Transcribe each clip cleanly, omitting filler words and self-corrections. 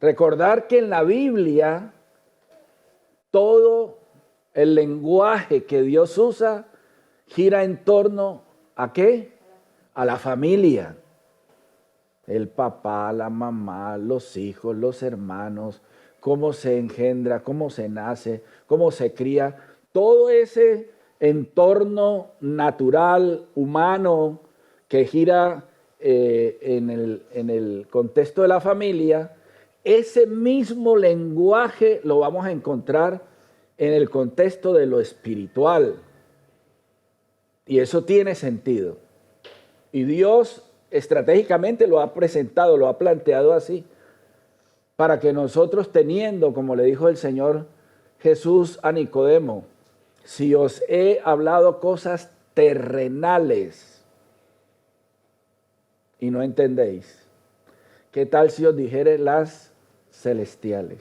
Recordar que en la Biblia todo el lenguaje que Dios usa gira en torno ¿a qué? A la familia. El papá, la mamá, los hijos, los hermanos, cómo se engendra, cómo se nace, cómo se cría. Todo ese entorno natural, humano, que gira en el contexto de la familia, ese mismo lenguaje lo vamos a encontrar en el contexto de lo espiritual. Y eso tiene sentido. Y Dios estratégicamente lo ha presentado, lo ha planteado así, para que nosotros teniendo, como le dijo el Señor Jesús a Nicodemo, si os he hablado cosas terrenales y no entendéis, ¿qué tal si os dijere las celestiales?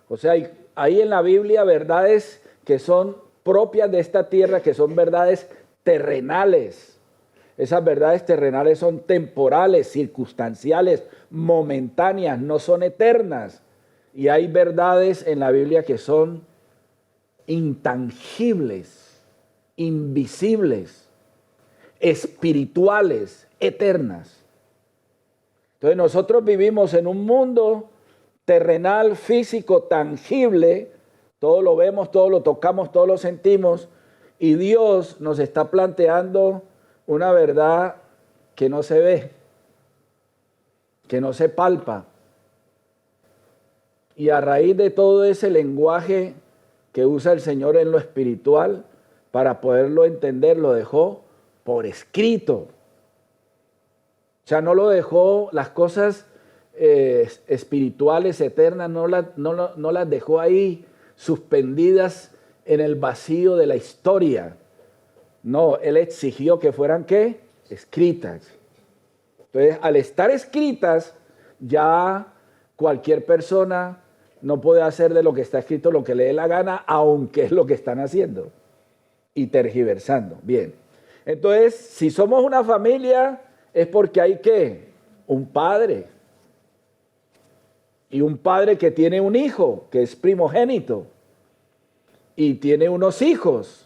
O sea, hay en la Biblia verdades que son propias de esta tierra, que son verdades terrenales. Esas verdades terrenales son temporales, circunstanciales, momentáneas, no son eternas. Y hay verdades en la Biblia que son intangibles, invisibles, espirituales, eternas. Entonces nosotros vivimos en un mundo terrenal, físico, tangible. Todo lo vemos, todo lo tocamos, todo lo sentimos. Y Dios nos está planteando una verdad que no se ve, que no se palpa. Y a raíz de todo ese lenguaje que usa el Señor en lo espiritual, para poderlo entender, lo dejó por escrito. O sea, no lo dejó, las cosas espirituales, eternas, no las dejó ahí suspendidas en el vacío de la historia. No, Él exigió que fueran, ¿qué? Escritas. Entonces, al estar escritas, ya cualquier persona no puede hacer de lo que está escrito lo que le dé la gana, aunque es lo que están haciendo y tergiversando. Bien. Entonces, si somos una familia, es porque hay, ¿qué? Un padre. Y un padre que tiene un hijo, que es primogénito. Y tiene unos hijos.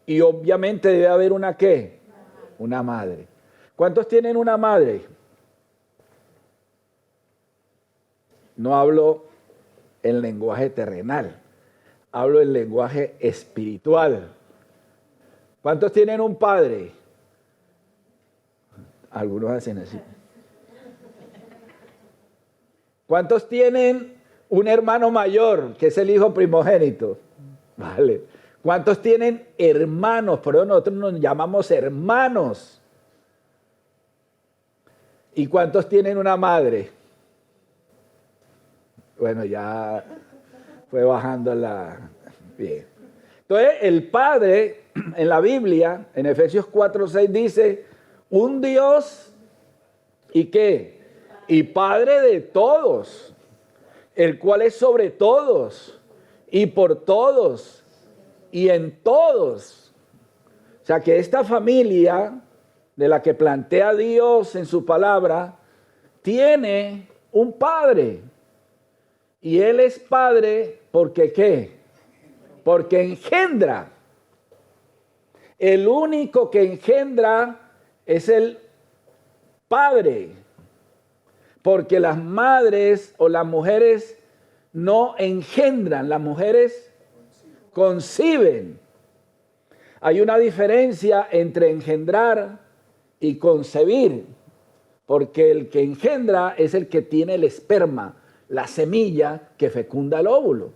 Y obviamente debe haber una ¿qué? Una madre. ¿Cuántos tienen una madre? No hablo en lenguaje terrenal, hablo en lenguaje espiritual. ¿Cuántos tienen un padre? Algunos hacen así. ¿Cuántos tienen un hermano mayor, que es el hijo primogénito? Vale. ¿Cuántos tienen hermanos? Por eso nosotros nos llamamos hermanos. ¿Y cuántos tienen una madre? Bueno, ya fue bajando la... Bien. Entonces, el Padre, en la Biblia, en Efesios 4:6 dice, un Dios, ¿y qué? Y Padre de todos, el cual es sobre todos, y por todos, y en todos. O sea que esta familia de la que plantea Dios en su palabra tiene un padre. Y Él es padre porque ¿qué? Porque engendra. El único que engendra es el padre. Porque las madres o las mujeres no engendran, las mujeres conciben. Hay una diferencia entre engendrar y concebir, porque el que engendra es el que tiene el esperma, la semilla que fecunda el óvulo.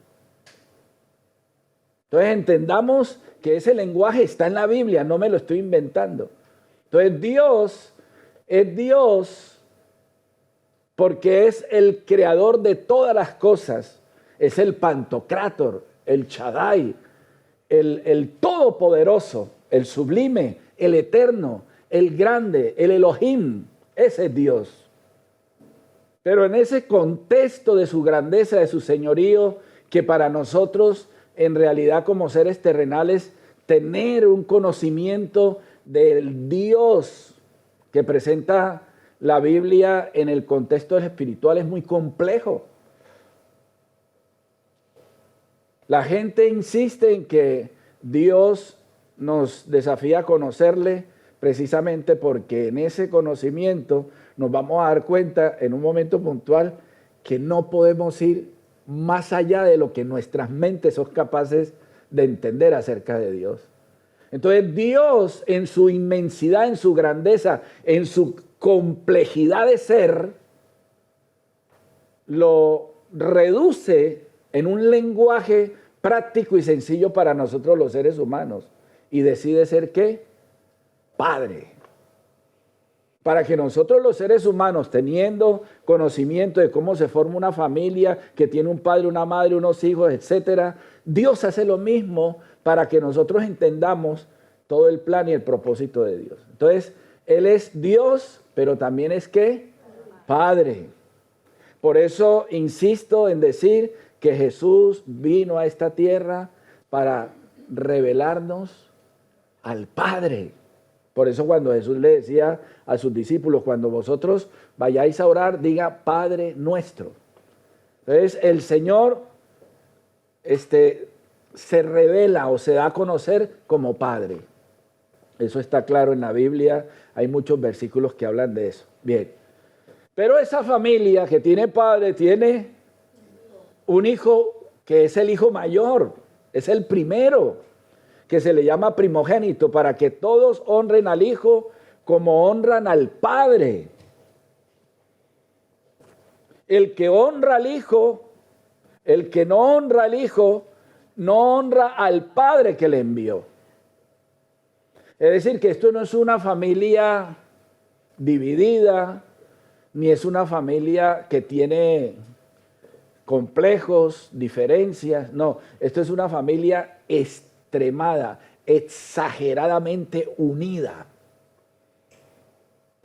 Entonces entendamos que ese lenguaje está en la Biblia, no me lo estoy inventando. Entonces Dios es Dios porque es el creador de todas las cosas, es el Pantocrátor, el Shaddai, el todopoderoso, el sublime, el eterno, el grande, el Elohim. Ese es Dios. Pero en ese contexto de su grandeza, de su señorío, que para nosotros en realidad como seres terrenales, tener un conocimiento del Dios que presenta la Biblia en el contexto espiritual es muy complejo. La gente insiste en que Dios nos desafía a conocerle precisamente porque en ese conocimiento nos vamos a dar cuenta en un momento puntual que no podemos ir más allá de lo que nuestras mentes son capaces de entender acerca de Dios. Entonces Dios en su inmensidad, en su grandeza, en su complejidad de ser, lo reduce en un lenguaje práctico y sencillo para nosotros los seres humanos. Y decide ser ¿qué? Padre. Para que nosotros los seres humanos, teniendo conocimiento de cómo se forma una familia, que tiene un padre, una madre, unos hijos, etcétera, Dios hace lo mismo para que nosotros entendamos todo el plan y el propósito de Dios. Entonces, Él es Dios, pero también es ¿qué? Padre. Por eso insisto en decir que Jesús vino a esta tierra para revelarnos al Padre. Por eso cuando Jesús le decía a sus discípulos, cuando vosotros vayáis a orar, diga Padre nuestro. Entonces el Señor se revela o se da a conocer como Padre. Eso está claro en la Biblia, hay muchos versículos que hablan de eso. Bien, pero esa familia que tiene padre tiene un hijo que es el hijo mayor, es el primero, que se le llama primogénito, para que todos honren al hijo como honran al padre. El que honra al hijo, el que no honra al hijo, no honra al padre que le envió. Es decir, que esto no es una familia dividida, ni es una familia que tiene complejos, diferencias. No, esto es una familia extremada, exageradamente unida.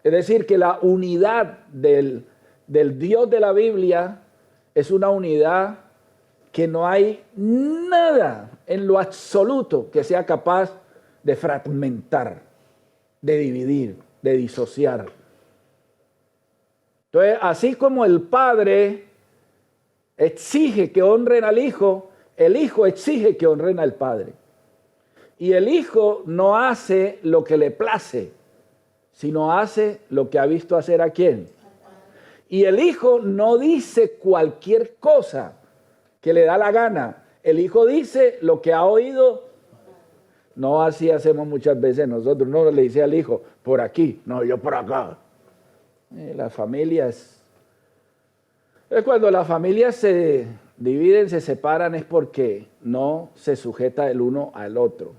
Es decir, que la unidad del Dios de la Biblia es una unidad que no hay nada en lo absoluto que sea capaz de fragmentar, de dividir, de disociar. Entonces, así como el Padre exige que honren al Hijo, el Hijo exige que honren al Padre. Y el Hijo no hace lo que le place, sino hace lo que ha visto hacer a quién. Y el Hijo no dice cualquier cosa que le da la gana. El Hijo dice lo que ha oído. No así hacemos muchas veces nosotros. No le dice al Hijo, por aquí, no, yo por acá. Las familias, es cuando las familias se dividen, se separan, es porque no se sujeta el uno al otro.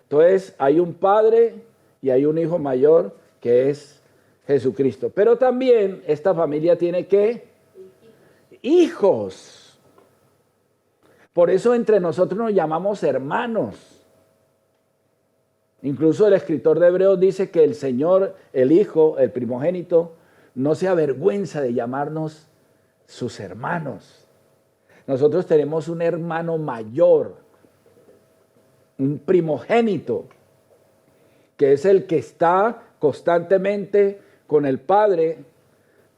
Entonces hay un padre y hay un hijo mayor que es Jesucristo. Pero también esta familia tiene ¿qué? Hijos. Por eso entre nosotros nos llamamos hermanos. Incluso el escritor de Hebreos dice que el Señor, el Hijo, el primogénito, no se avergüenza de llamarnos sus hermanos. Nosotros tenemos un hermano mayor, un primogénito, que es el que está constantemente con el Padre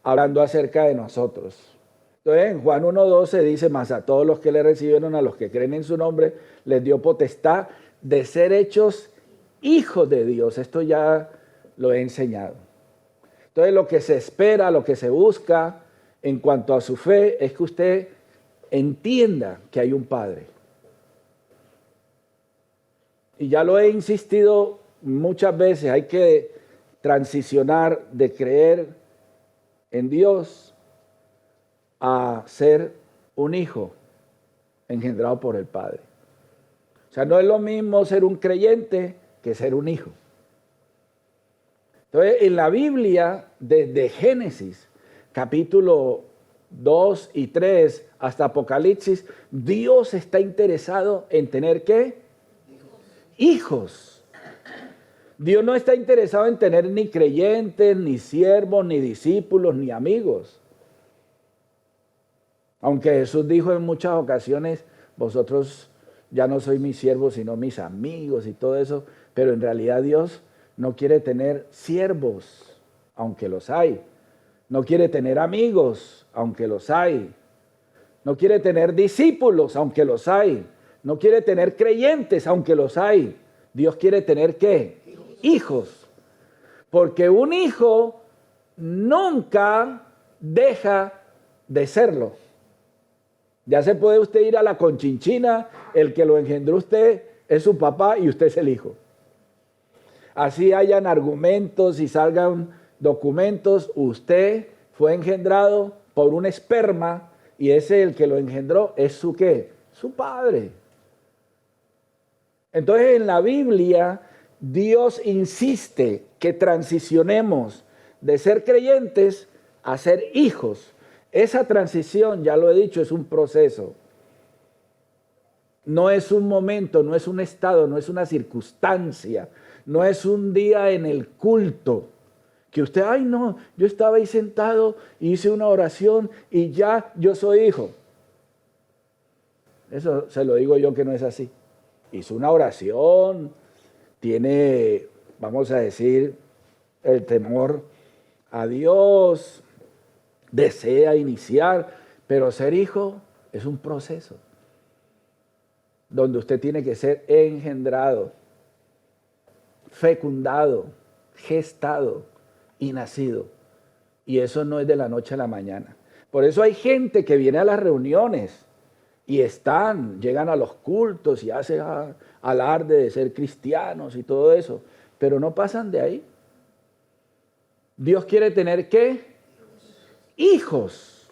hablando acerca de nosotros. Entonces en Juan 1:12 dice, mas a todos los que le recibieron, a los que creen en su nombre, les dio potestad de ser hechos hijos de Dios. Esto ya lo he enseñado. Entonces lo que se espera, lo que se busca en cuanto a su fe es que usted entienda que hay un Padre. Y ya lo he insistido muchas veces, hay que transicionar de creer en Dios a ser un hijo engendrado por el Padre. O sea, no es lo mismo ser un creyente que ser un hijo. Entonces, en la Biblia, desde Génesis, capítulo 2 y 3, hasta Apocalipsis, Dios está interesado en tener ¿qué? Hijos. Dios no está interesado en tener ni creyentes, ni siervos, ni discípulos, ni amigos. Aunque Jesús dijo en muchas ocasiones, vosotros ya no sois mis siervos, sino mis amigos y todo eso, pero en realidad Dios no quiere tener siervos, aunque los hay, No quiere tener amigos, aunque los hay. No quiere tener discípulos, aunque los hay. No quiere tener creyentes, aunque los hay. Dios quiere tener ¿qué? Hijos. Porque un hijo nunca deja de serlo. Ya se puede usted ir a la Conchinchina, el que lo engendró usted es su papá y usted es el hijo. Así hayan argumentos y salgan documentos, usted fue engendrado por un esperma y ese el que lo engendró es su ¿qué? Su padre. Entonces en la Biblia Dios insiste que transicionemos de ser creyentes a ser hijos. Esa transición, ya lo he dicho, es un proceso. No es un momento, no es un estado, no es una circunstancia, no es un día en el culto. Que usted, ay no, yo estaba ahí sentado, hice una oración y ya yo soy hijo. Eso se lo digo yo que no es así. Hizo una oración, tiene, vamos a decir, el temor a Dios, desea iniciar, pero ser hijo es un proceso donde usted tiene que ser engendrado, fecundado, gestado y nacido. Y eso no es de la noche a la mañana. Por eso hay gente que viene a las reuniones y llegan a los cultos y hacen alarde de ser cristianos y todo eso, pero no pasan de ahí. Dios quiere tener ¿qué? Hijos.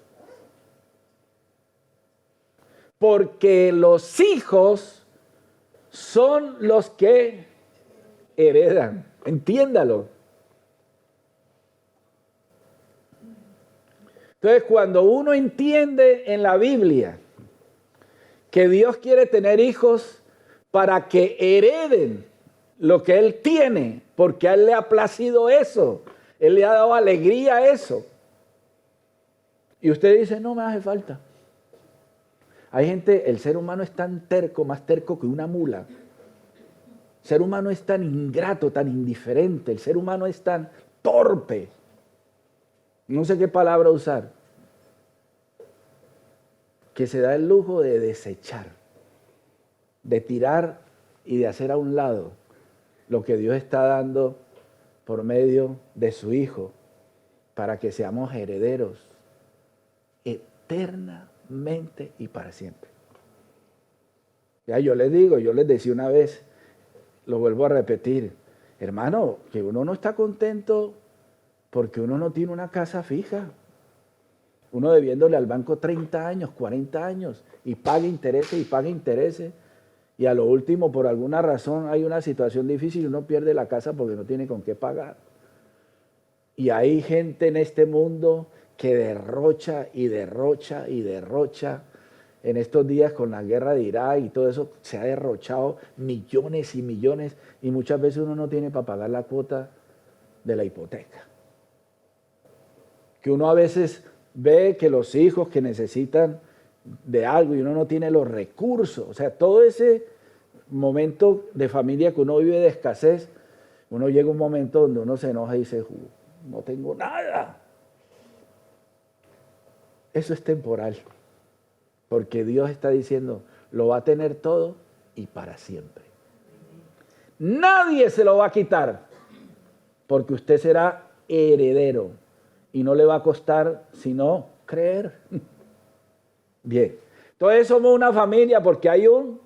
Porque los hijos son los que heredan. Entiéndalo. Entonces, cuando uno entiende en la Biblia que Dios quiere tener hijos para que hereden lo que Él tiene, porque a Él le ha placido eso, Él le ha dado alegría a eso. Y usted dice, no me hace falta. Hay gente, el ser humano es tan terco, más terco que una mula. El ser humano es tan ingrato, tan indiferente. El ser humano es tan torpe. No sé qué palabra usar. Que se da el lujo de desechar, de tirar y de hacer a un lado lo que Dios está dando por medio de su Hijo para que seamos herederos eternamente y para siempre. Ya yo les digo, yo les decía una vez, lo vuelvo a repetir, hermano, que uno no está contento porque uno no tiene una casa fija. Uno debiéndole al banco 30 años, 40 años, y paga intereses y paga intereses, y a lo último, por alguna razón, hay una situación difícil y uno pierde la casa porque no tiene con qué pagar. Y hay gente en este mundo que derrocha y derrocha y derrocha. En estos días con la guerra de Irak y todo eso, se ha derrochado millones y millones, y muchas veces uno no tiene para pagar la cuota de la hipoteca. Que uno a veces ve que los hijos que necesitan de algo y uno no tiene los recursos, o sea, todo ese momento de familia que uno vive de escasez, uno llega a un momento donde uno se enoja y dice, no tengo nada. Eso es temporal, porque Dios está diciendo, lo va a tener todo y para siempre. Nadie se lo va a quitar, porque usted será heredero. Y no le va a costar sino creer. Bien. Entonces somos una familia porque hay un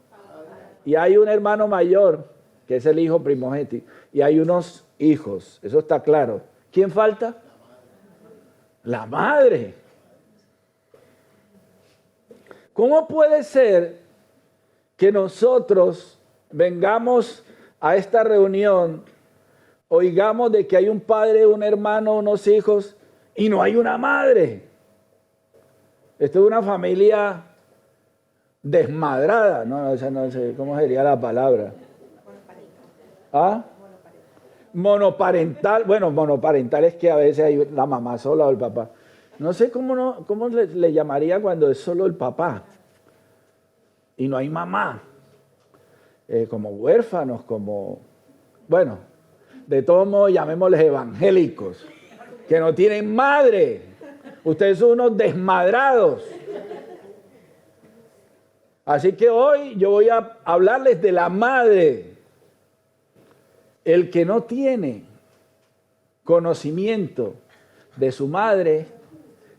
hermano mayor, que es el hijo primogénito, y hay unos hijos. Eso está claro. ¿Quién falta? La madre. ¿Cómo puede ser que nosotros vengamos a esta reunión, oigamos de que hay un padre, un hermano, unos hijos, y no hay una madre? Esto es una familia desmadrada, no sé cómo sería la palabra. ¿Ah? Monoparental. Bueno, monoparental es que a veces hay la mamá sola o el papá. No sé cómo le llamaría cuando es solo el papá y no hay mamá. Como huérfanos, como, bueno, de todos modos llamémosles evangélicos. que no tienen madre. Ustedes son unos desmadrados. Así que hoy yo voy a hablarles de la madre. El que no tiene conocimiento de su madre,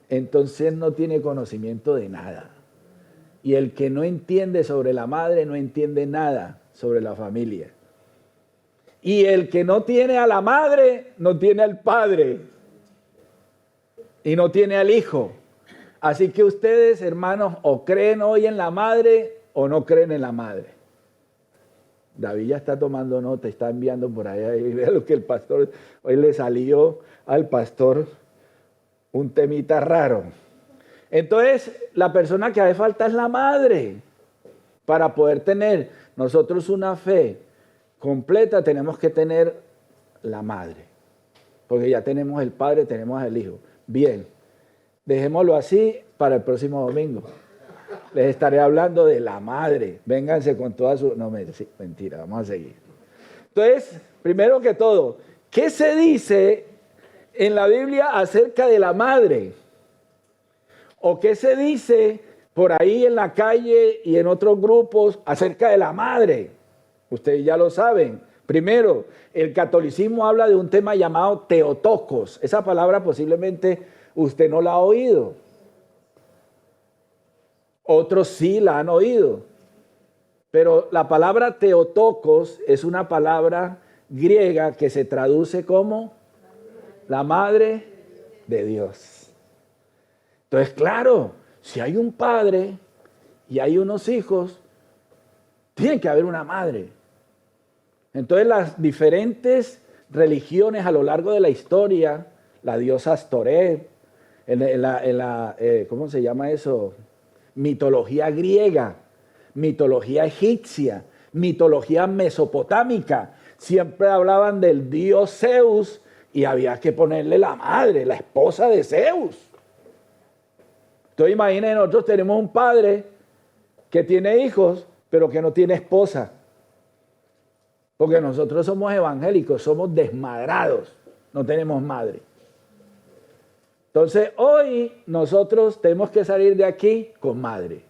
entonces no tiene conocimiento de nada. Y el que no entiende sobre la madre, no entiende nada sobre la familia. Y el que no tiene a la madre, no tiene al padre. Y no tiene al hijo. Así que ustedes, hermanos, o creen hoy en la madre o no creen en la madre. David ya está tomando nota, está enviando por allá. Y vea lo que el pastor, hoy le salió al pastor un temita raro. Entonces, la persona que hace falta es la madre. Para poder tener nosotros una fe completa, tenemos que tener la madre. Porque ya tenemos el padre, tenemos el hijo. Bien, dejémoslo así para el próximo domingo. Les estaré hablando de la madre. Vénganse con toda su... No, sí, mentira, vamos a seguir. Entonces, primero que todo, ¿qué se dice en la Biblia acerca de la madre? ¿O qué se dice por ahí en la calle y en otros grupos acerca de la madre? Ustedes ya lo saben. Primero, el catolicismo habla de un tema llamado Teotocos. Esa palabra posiblemente usted no la ha oído. Otros sí la han oído. Pero la palabra Teotocos es una palabra griega que se traduce como la madre de Dios. Entonces, claro, si hay un padre y hay unos hijos, tiene que haber una madre. Entonces, las diferentes religiones a lo largo de la historia, la diosa Astoret, ¿cómo se llama eso? Mitología griega, mitología egipcia, mitología mesopotámica, siempre hablaban del dios Zeus y había que ponerle la madre, la esposa de Zeus. Entonces imaginen, nosotros tenemos un padre que tiene hijos, pero que no tiene esposa. Porque nosotros somos evangélicos, somos desmadrados, no tenemos madre. Entonces hoy nosotros tenemos que salir de aquí con madre.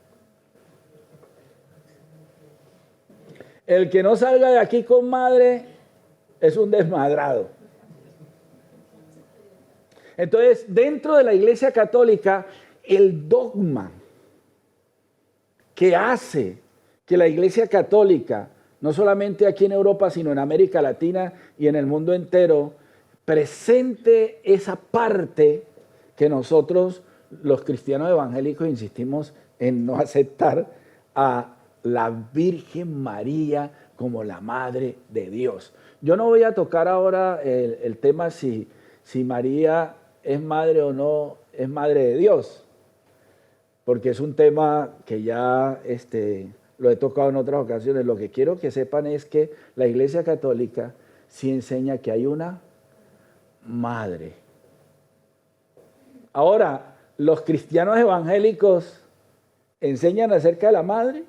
El que no salga de aquí con madre es un desmadrado. Entonces, dentro de la Iglesia Católica, el dogma que hace que la Iglesia Católica, no solamente aquí en Europa, sino en América Latina y en el mundo entero, presente esa parte que nosotros, los cristianos evangélicos, insistimos en no aceptar a la Virgen María como la Madre de Dios. Yo no voy a tocar ahora el tema si María es madre o no es madre de Dios, porque es un tema que ya lo he tocado en otras ocasiones. Lo que quiero que sepan es que la Iglesia Católica sí enseña que hay una madre. Ahora, ¿los cristianos evangélicos enseñan acerca de la madre?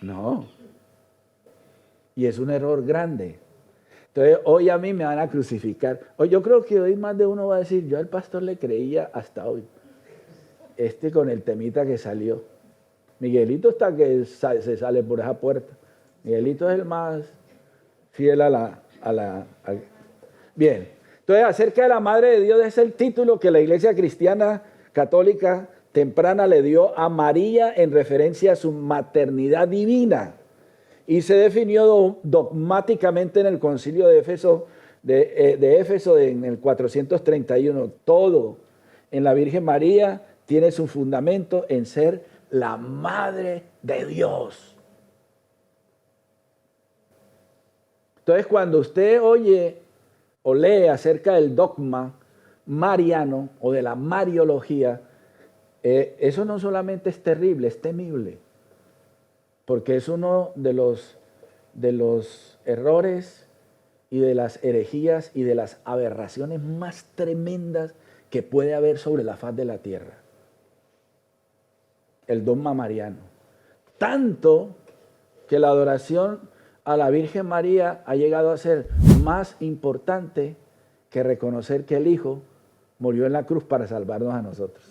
No. Y es un error grande. Entonces, hoy a mí me van a crucificar. Hoy yo creo que hoy más de uno va a decir, yo al pastor le creía hasta hoy. Con el temita que salió. Miguelito está que se sale por esa puerta. Miguelito es el más fiel Bien. Entonces, acerca de la Madre de Dios es el título que la Iglesia Cristiana Católica temprana le dio a María en referencia a su maternidad divina. Y se definió dogmáticamente en el Concilio de Éfeso, en el 431. Todo en la Virgen María tiene su fundamento en ser la Madre de Dios. Entonces, cuando usted oye o lee acerca del dogma mariano o de la mariología, eso no solamente es terrible, es temible, porque es uno de los errores y de las herejías y de las aberraciones más tremendas que puede haber sobre la faz de la tierra. El dogma mariano. Tanto que la adoración a la Virgen María ha llegado a ser más importante que reconocer que el Hijo murió en la cruz para salvarnos a nosotros.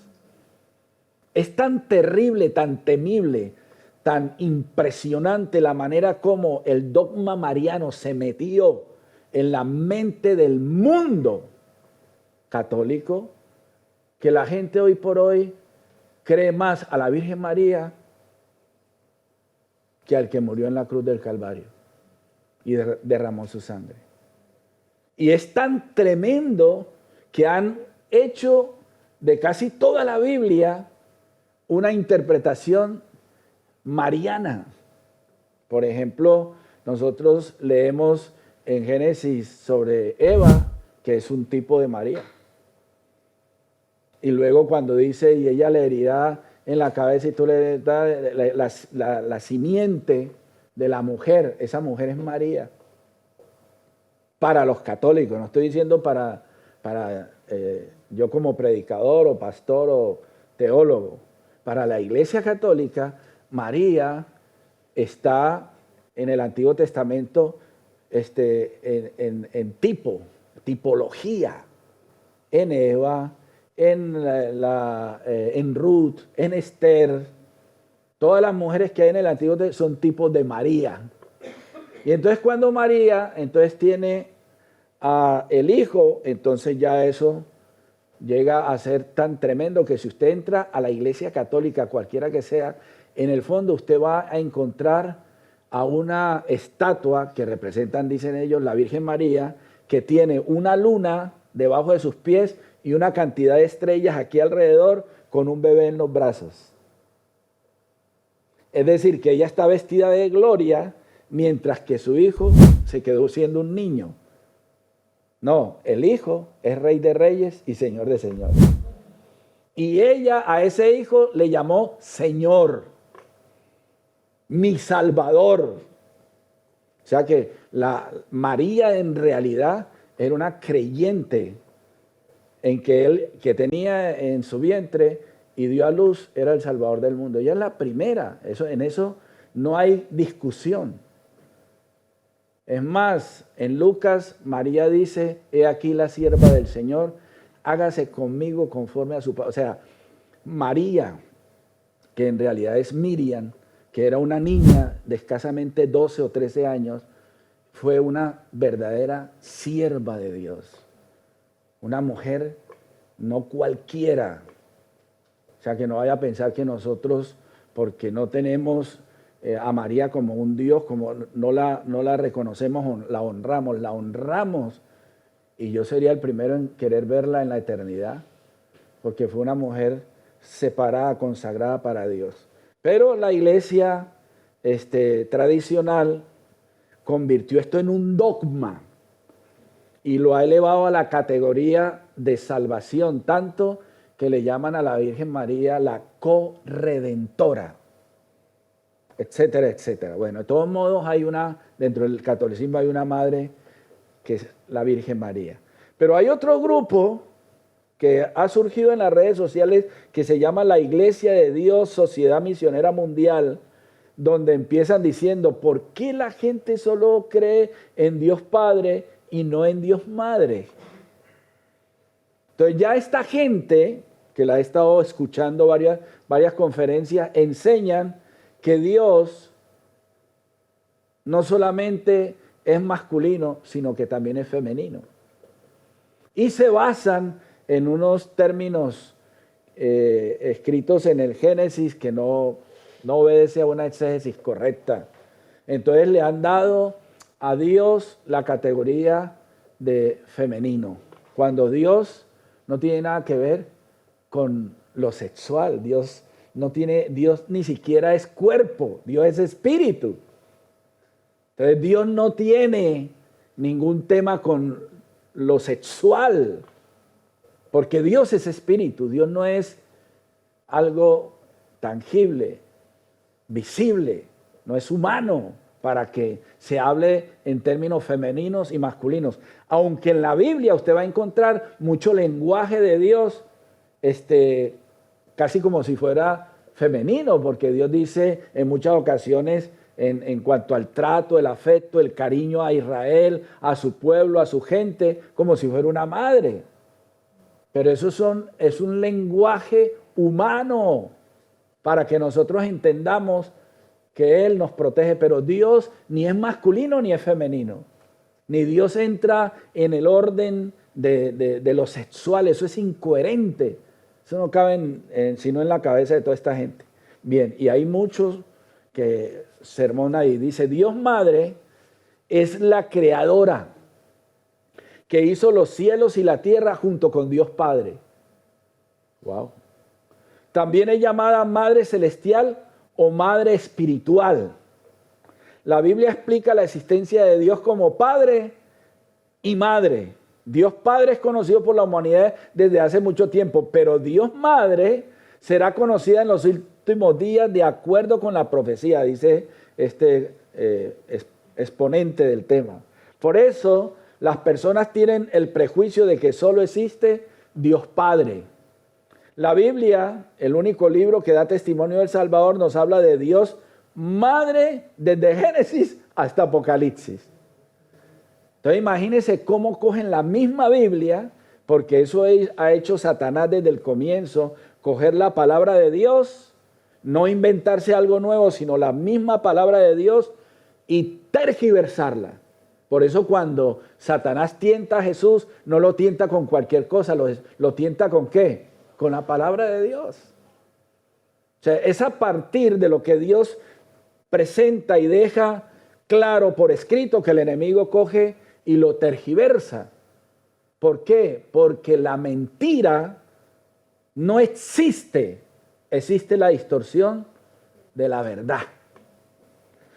Es tan terrible, tan temible, tan impresionante la manera como el dogma mariano se metió en la mente del mundo católico, que la gente hoy por hoy cree más a la Virgen María que al que murió en la cruz del Calvario y derramó su sangre. Y es tan tremendo que han hecho de casi toda la Biblia una interpretación mariana. Por ejemplo, nosotros leemos en Génesis sobre Eva, que es un tipo de María. Y luego cuando dice, y ella le herirá en la cabeza y tú le das la simiente de la mujer, esa mujer es María. Para los católicos, no estoy diciendo para yo como predicador o pastor o teólogo. Para la Iglesia Católica, María está en el Antiguo Testamento en tipología, en Eva, en Ruth, en Esther. Todas las mujeres que hay en el Antiguo Testamento son tipos de María. Y entonces cuando María tiene el Hijo, entonces ya eso llega a ser tan tremendo que si usted entra a la Iglesia Católica, cualquiera que sea, en el fondo usted va a encontrar a una estatua que representan, dicen ellos, la Virgen María, que tiene una luna debajo de sus pies y una cantidad de estrellas aquí alrededor con un bebé en los brazos. Es decir, que ella está vestida de gloria mientras que su hijo se quedó siendo un niño. No, el Hijo es Rey de Reyes y Señor de Señores. Y ella a ese Hijo le llamó Señor, mi Salvador. O sea que la María en realidad era una creyente en que él, que tenía en su vientre y dio a luz, era el Salvador del mundo. Ella es la primera, en eso no hay discusión. Es más, en Lucas, María dice, he aquí la sierva del Señor, hágase conmigo conforme a su palabra. O sea, María, que en realidad es Miriam, que era una niña de escasamente 12 o 13 años, fue una verdadera sierva de Dios. Una mujer no cualquiera. O sea, que no vaya a pensar que nosotros, porque no tenemos a María como un Dios, como no la reconocemos, la honramos. Y yo sería el primero en querer verla en la eternidad, porque fue una mujer separada, consagrada para Dios. Pero la iglesia tradicional convirtió esto en un dogma y lo ha elevado a la categoría de salvación, tanto que le llaman a la Virgen María la corredentora, etcétera, etcétera. Bueno, de todos modos dentro del catolicismo hay una madre que es la Virgen María. Pero hay otro grupo que ha surgido en las redes sociales que se llama la Iglesia de Dios, Sociedad Misionera Mundial, donde empiezan diciendo, ¿por qué la gente solo cree en Dios Padre y no en Dios Madre? Entonces ya esta gente, que la he estado escuchando varias conferencias, enseñan que Dios no solamente es masculino, sino que también es femenino. Y se basan en unos términos escritos en el Génesis que no obedece a una exégesis correcta. Entonces le han dado a Dios la categoría de femenino, cuando Dios no tiene nada que ver con lo sexual. Dios ni siquiera es cuerpo, Dios es espíritu. Entonces Dios no tiene ningún tema con lo sexual, porque Dios es espíritu. Dios no es algo tangible, visible, no es humano para que se hable en términos femeninos y masculinos. Aunque en la Biblia usted va a encontrar mucho lenguaje de Dios, casi como si fuera femenino, porque Dios dice en muchas ocasiones en cuanto al trato, el afecto, el cariño a Israel, a su pueblo, a su gente, como si fuera una madre. Pero es un lenguaje humano para que nosotros entendamos que Él nos protege. Pero Dios ni es masculino ni es femenino. Ni Dios entra en el orden de lo sexual. Eso es incoherente. Eso no cabe sino en la cabeza de toda esta gente. Bien, y hay muchos que sermón ahí. Dice, Dios Madre es la creadora que hizo los cielos y la tierra junto con Dios Padre. Wow. También es llamada Madre Celestial o Madre Espiritual. La Biblia explica la existencia de Dios como Padre y Madre. Dios Padre es conocido por la humanidad desde hace mucho tiempo, pero Dios Madre será conocida en los últimos días de acuerdo con la profecía, dice este exponente del tema. Por eso las personas tienen el prejuicio de que solo existe Dios Padre. La Biblia, el único libro que da testimonio del Salvador, nos habla de Dios Madre desde Génesis hasta Apocalipsis. Entonces imagínense cómo cogen la misma Biblia, porque eso ha hecho Satanás desde el comienzo, coger la palabra de Dios, no inventarse algo nuevo, sino la misma palabra de Dios y tergiversarla. Por eso cuando Satanás tienta a Jesús, no lo tienta con cualquier cosa, lo tienta ¿con qué? Con la palabra de Dios. O sea, es a partir de lo que Dios presenta y deja claro por escrito que el enemigo coge y lo tergiversa. ¿Por qué? Porque la mentira no existe. Existe la distorsión de la verdad.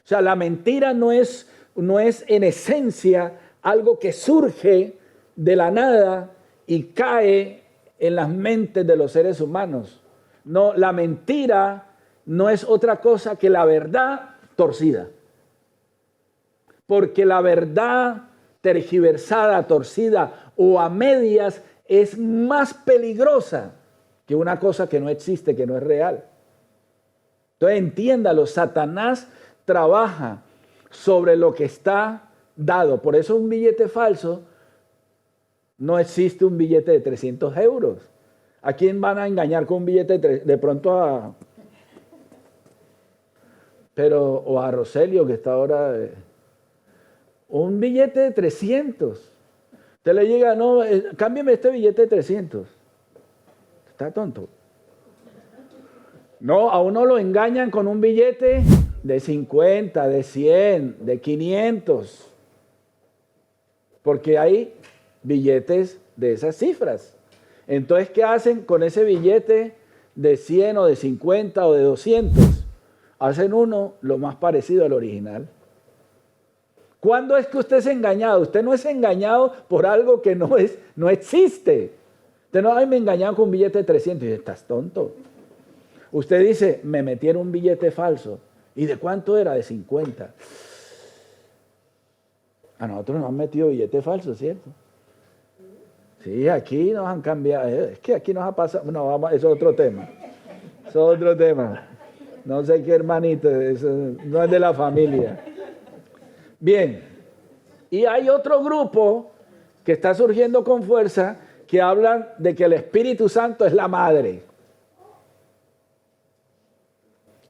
O sea, la mentira no es en esencia algo que surge de la nada y cae en las mentes de los seres humanos. No, la mentira no es otra cosa que la verdad torcida. Porque la verdad tergiversada, torcida o a medias es más peligrosa que una cosa que no existe, que no es real. Entonces entiéndalo, Satanás trabaja sobre lo que está dado. Por eso un billete falso, no existe un billete de 300 euros. ¿A quién van a engañar con un billete de pronto o a Roselio, que está ahora... un billete de 300. Usted le llega, no, cámbiame este billete de 300. Está tonto. No, a uno lo engañan con un billete de 50, de 100, de 500. Porque hay billetes de esas cifras. Entonces, ¿qué hacen con ese billete de 100 o de 50 o de 200? Hacen uno lo más parecido al original. ¿Cuándo es que usted es engañado? Usted no es engañado por algo que no existe. Usted no, ay, me engañaron con un billete de 300. Y estás tonto. Usted dice, me metieron un billete falso. ¿Y de cuánto era? De 50. A nosotros nos han metido billetes falsos, ¿cierto? Sí, aquí nos han cambiado. Es que aquí nos ha pasado. No, vamos, eso es otro tema. Eso es otro tema. No sé qué hermanito, eso no es de la familia. Bien, y hay otro grupo que está surgiendo con fuerza que hablan de que el Espíritu Santo es la madre.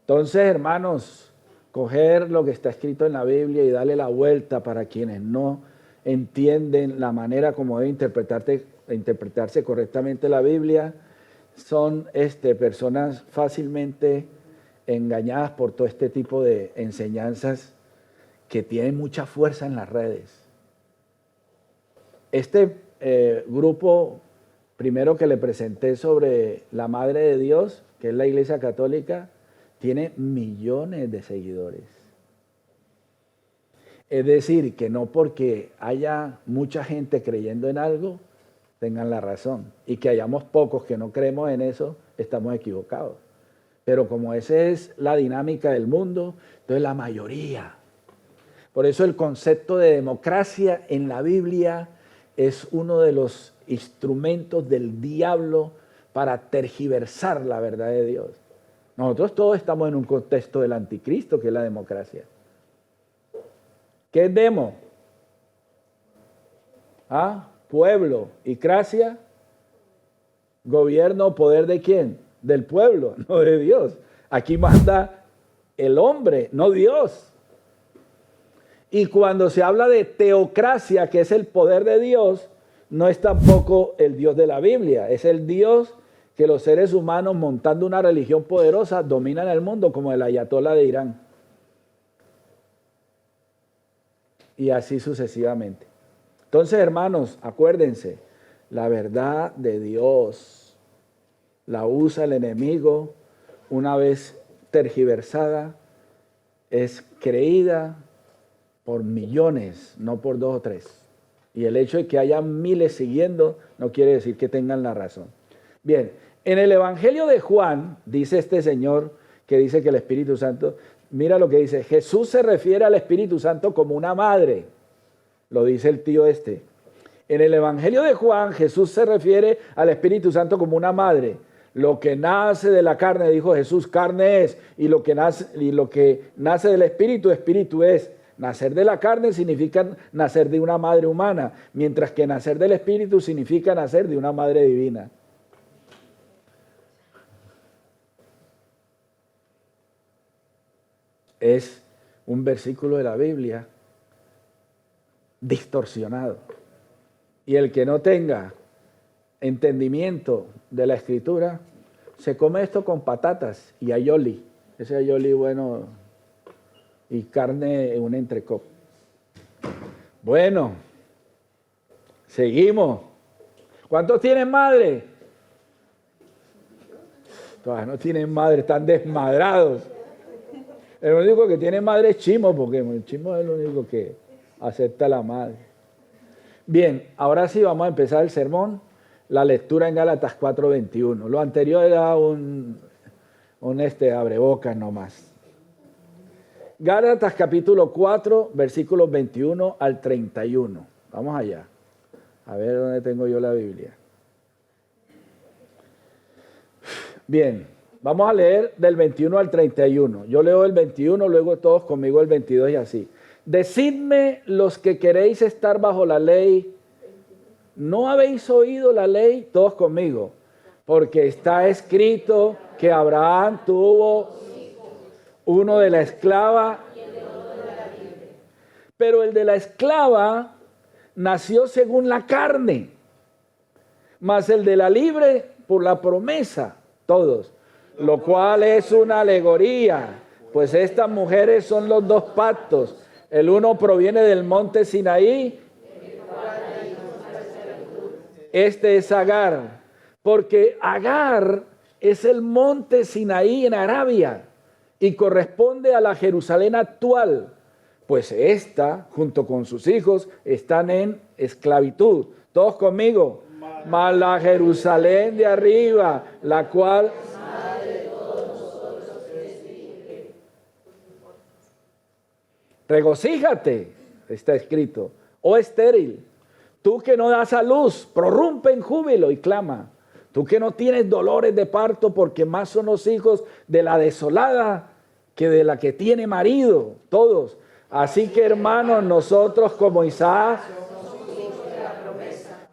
Entonces, hermanos, coger lo que está escrito en la Biblia y darle la vuelta para quienes no entienden la manera como debe interpretarse correctamente la Biblia, son personas fácilmente engañadas por todo este tipo de enseñanzas que tienen mucha fuerza en las redes. Este grupo, primero que le presenté sobre la Madre de Dios, que es la Iglesia Católica, tiene millones de seguidores. Es decir, que no porque haya mucha gente creyendo en algo, tengan la razón. Y que hayamos pocos que no creemos en eso, estamos equivocados. Pero como esa es la dinámica del mundo, entonces la mayoría. Por eso el concepto de democracia en la Biblia es uno de los instrumentos del diablo para tergiversar la verdad de Dios. Nosotros todos estamos en un contexto del anticristo, que es la democracia. ¿Qué es demo? ¿Ah? Pueblo. ¿Y cracia? Gobierno, poder ¿de quién? Del pueblo, no de Dios. Aquí manda el hombre, no Dios. Y cuando se habla de teocracia, que es el poder de Dios, no es tampoco el Dios de la Biblia. Es el Dios que los seres humanos, montando una religión poderosa, dominan el mundo, como el ayatolá de Irán. Y así sucesivamente. Entonces, hermanos, acuérdense, la verdad de Dios la usa el enemigo una vez tergiversada, es creída por millones, no por 2 o 3. Y el hecho de que haya miles siguiendo no quiere decir que tengan la razón. Bien, en el Evangelio de Juan, dice este señor que dice que el Espíritu Santo, mira lo que dice, Jesús se refiere al Espíritu Santo como una madre, lo dice el tío este. En el Evangelio de Juan, Jesús se refiere al Espíritu Santo como una madre. Lo que nace de la carne, dijo Jesús, carne es, y lo que nace del Espíritu, Espíritu es. Nacer de la carne significa nacer de una madre humana, mientras que nacer del Espíritu significa nacer de una madre divina. Es un versículo de la Biblia distorsionado. Y el que no tenga entendimiento de la Escritura, se come esto con patatas y aioli. Ese aioli bueno y carne en un entrecot. Bueno, seguimos. ¿Cuántos tienen madre? Todavía no tienen madre, están desmadrados. El único que tiene madre es Chimo, porque el Chimo es el único que acepta la madre. Bien, ahora sí vamos a empezar el sermón, la lectura en Gálatas 4:21. Lo anterior era un abrebocas nomás. Gálatas capítulo 4, versículos 21 al 31. Vamos allá. A ver dónde tengo yo la Biblia. Bien, vamos a leer del 21 al 31. Yo leo el 21, luego todos conmigo el 22 y así. Decidme los que queréis estar bajo la ley, ¿no habéis oído la ley? Todos conmigo. Porque está escrito que Abraham tuvo uno de la esclava, pero el de la esclava nació según la carne, mas el de la libre por la promesa, todos. Lo cual es una alegoría, pues estas mujeres son los dos pactos. El uno proviene del monte Sinaí, este es Agar, porque Agar es el monte Sinaí en Arabia y corresponde a la Jerusalén actual, pues esta, junto con sus hijos, están en esclavitud. Todos conmigo. Mas la Jerusalén de arriba, la cual... Regocíjate, está escrito, oh estéril, tú que no das a luz, prorrumpe en júbilo y clama. Tú que no tienes dolores de parto, porque más son los hijos de la desolada que de la que tiene marido, todos. Así que, hermanos, nosotros como Isaac,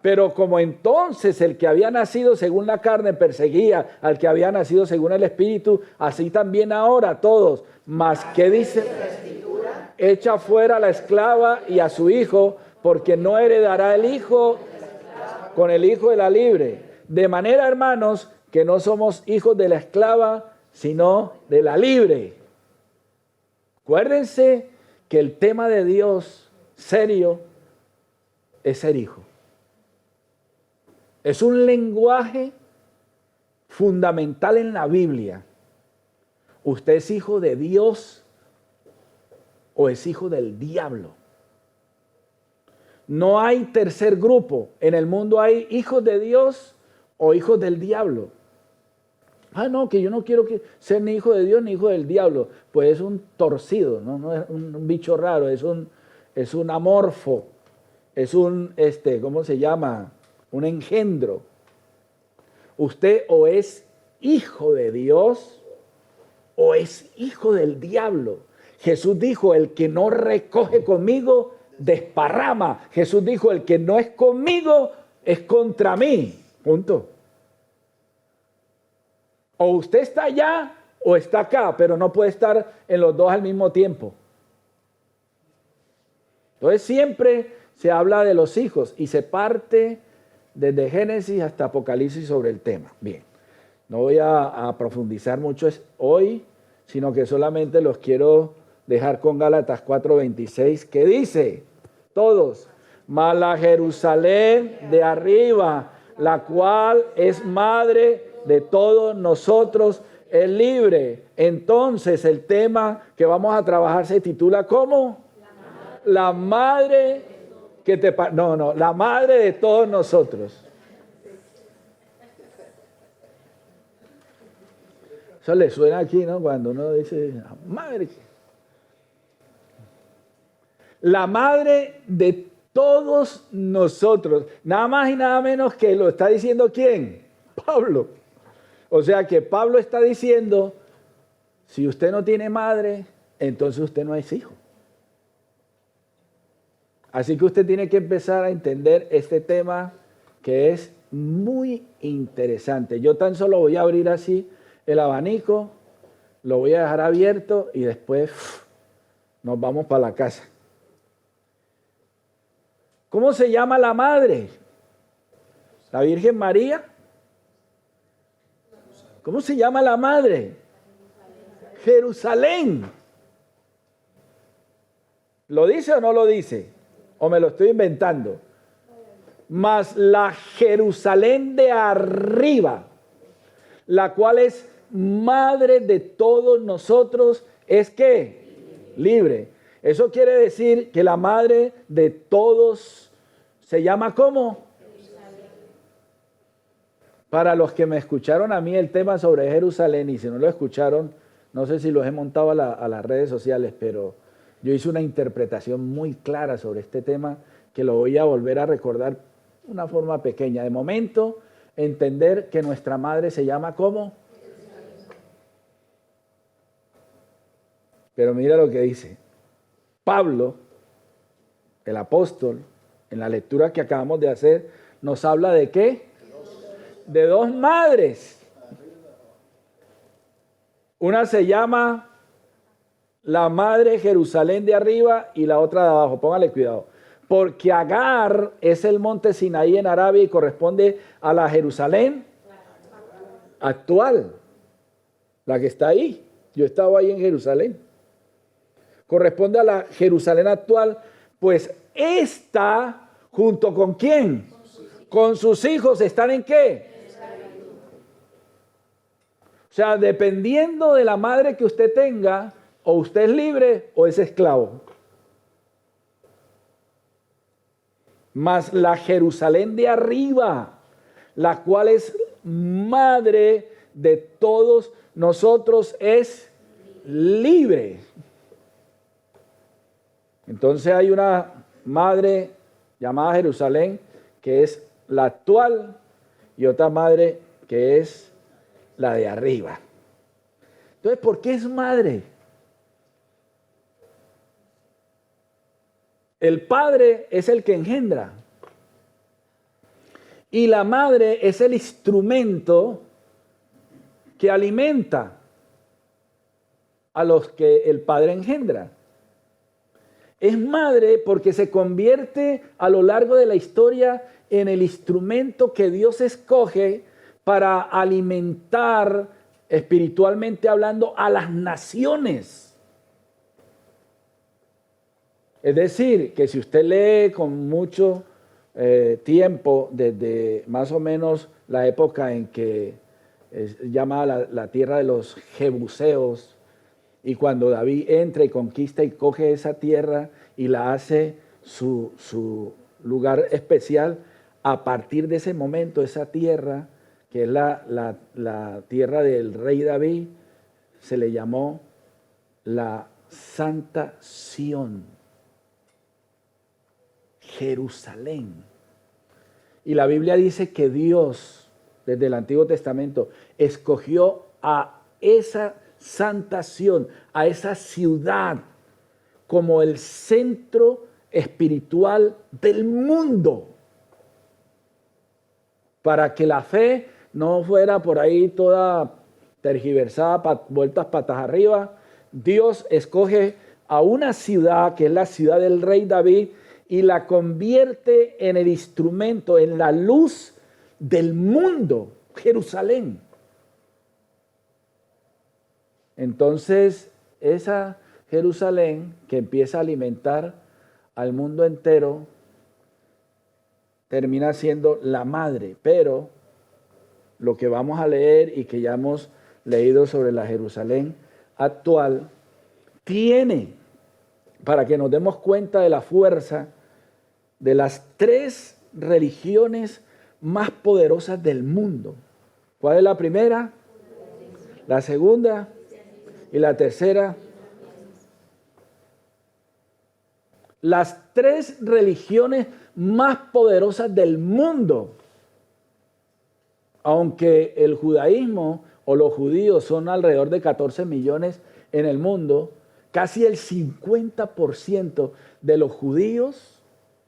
pero como entonces el que había nacido según la carne perseguía al que había nacido según el Espíritu, así también ahora todos. Mas, ¿qué dice? Echa fuera a la esclava y a su hijo, porque no heredará el hijo con el hijo de la libre. De manera, hermanos, que no somos hijos de la esclava, sino de la libre. Acuérdense que el tema de Dios serio es ser hijo. Es un lenguaje fundamental en la Biblia. ¿Usted es hijo de Dios o es hijo del diablo? No hay tercer grupo. En el mundo hay hijos de Dios o hijos del diablo. Ah, no, que yo no quiero ser ni hijo de Dios ni hijo del diablo. Pues es un torcido, no es un bicho raro, es un amorfo, es un, ¿cómo se llama? Un engendro. Usted o es hijo de Dios o es hijo del diablo. Jesús dijo, el que no recoge conmigo, desparrama. Jesús dijo, el que no es conmigo, es contra mí. Punto. O usted está allá o está acá, pero no puede estar en los dos al mismo tiempo. Entonces siempre se habla de los hijos y se parte desde Génesis hasta Apocalipsis sobre el tema. Bien, no voy a profundizar mucho hoy, sino que solamente los quiero dejar con Gálatas 4:26, que dice, todos, mas la Jerusalén de arriba, la cual es madre de todos nosotros, es libre. Entonces el tema que vamos a trabajar se titula ¿cómo? La madre que te... la madre de todos nosotros. Eso le suena aquí, ¿no? Cuando uno dice, madre. La madre de todos nosotros. Nada más y nada menos que lo está diciendo ¿quién? Pablo. O sea que Pablo está diciendo, si usted no tiene madre, entonces usted no es hijo. Así que usted tiene que empezar a entender este tema que es muy interesante. Yo tan solo voy a abrir así el abanico, lo voy a dejar abierto y después nos vamos para la casa. ¿Cómo se llama la madre? ¿La Virgen María? ¿Cómo se llama la madre? Jerusalén. ¿Lo dice o no lo dice? ¿O me lo estoy inventando? Mas la Jerusalén de arriba, la cual es madre de todos nosotros, ¿es qué? Libre. Eso quiere decir que la madre de todos se llama ¿cómo? Para los que me escucharon a mí el tema sobre Jerusalén, y si no lo escucharon, no sé si los he montado a las redes sociales, pero yo hice una interpretación muy clara sobre este tema que lo voy a volver a recordar de una forma pequeña. De momento, entender que nuestra madre se llama ¿cómo? Pero mira lo que dice. Pablo, el apóstol, en la lectura que acabamos de hacer, nos habla de ¿qué? De dos madres. Una se llama la madre Jerusalén de arriba y la otra de abajo. Póngale cuidado. Porque Agar es el monte Sinaí en Arabia y corresponde a la Jerusalén actual. La que está ahí. Yo estaba ahí en Jerusalén. Corresponde a la Jerusalén actual, pues esta, junto con ¿quién? Con sus hijos, ¿están en qué? O sea, dependiendo de la madre que usted tenga, o usted es libre o es esclavo. Mas la Jerusalén de arriba, la cual es madre de todos nosotros, es libre. Entonces hay una madre llamada Jerusalén que es la actual y otra madre que es la de arriba. Entonces, ¿por qué es madre? El padre es el que engendra y la madre es el instrumento que alimenta a los que el padre engendra. Es madre porque se convierte a lo largo de la historia en el instrumento que Dios escoge para alimentar, espiritualmente hablando, a las naciones. Es decir, que si usted lee con mucho tiempo, desde más o menos la época en que es llamada la tierra de los Jebuseos, y cuando David entra y conquista y coge esa tierra y la hace su lugar especial, a partir de ese momento esa tierra, que es la tierra del rey David, se le llamó la Santa Sión, Jerusalén. Y la Biblia dice que Dios, desde el Antiguo Testamento, escogió a esa santa Sión, a esa ciudad como el centro espiritual del mundo, para que la fe no fuera por ahí toda tergiversada, vueltas patas arriba. Dios escoge a una ciudad que es la ciudad del rey David y la convierte en el instrumento, en la luz del mundo, Jerusalén. Entonces, esa Jerusalén que empieza a alimentar al mundo entero, termina siendo la madre. Pero lo que vamos a leer y que ya hemos leído sobre la Jerusalén actual, tiene, para que nos demos cuenta de la fuerza de las tres religiones más poderosas del mundo. ¿Cuál es la primera? La segunda y la tercera. Las tres religiones más poderosas del mundo. Aunque el judaísmo o los judíos son alrededor de 14 millones en el mundo, casi el 50% de los judíos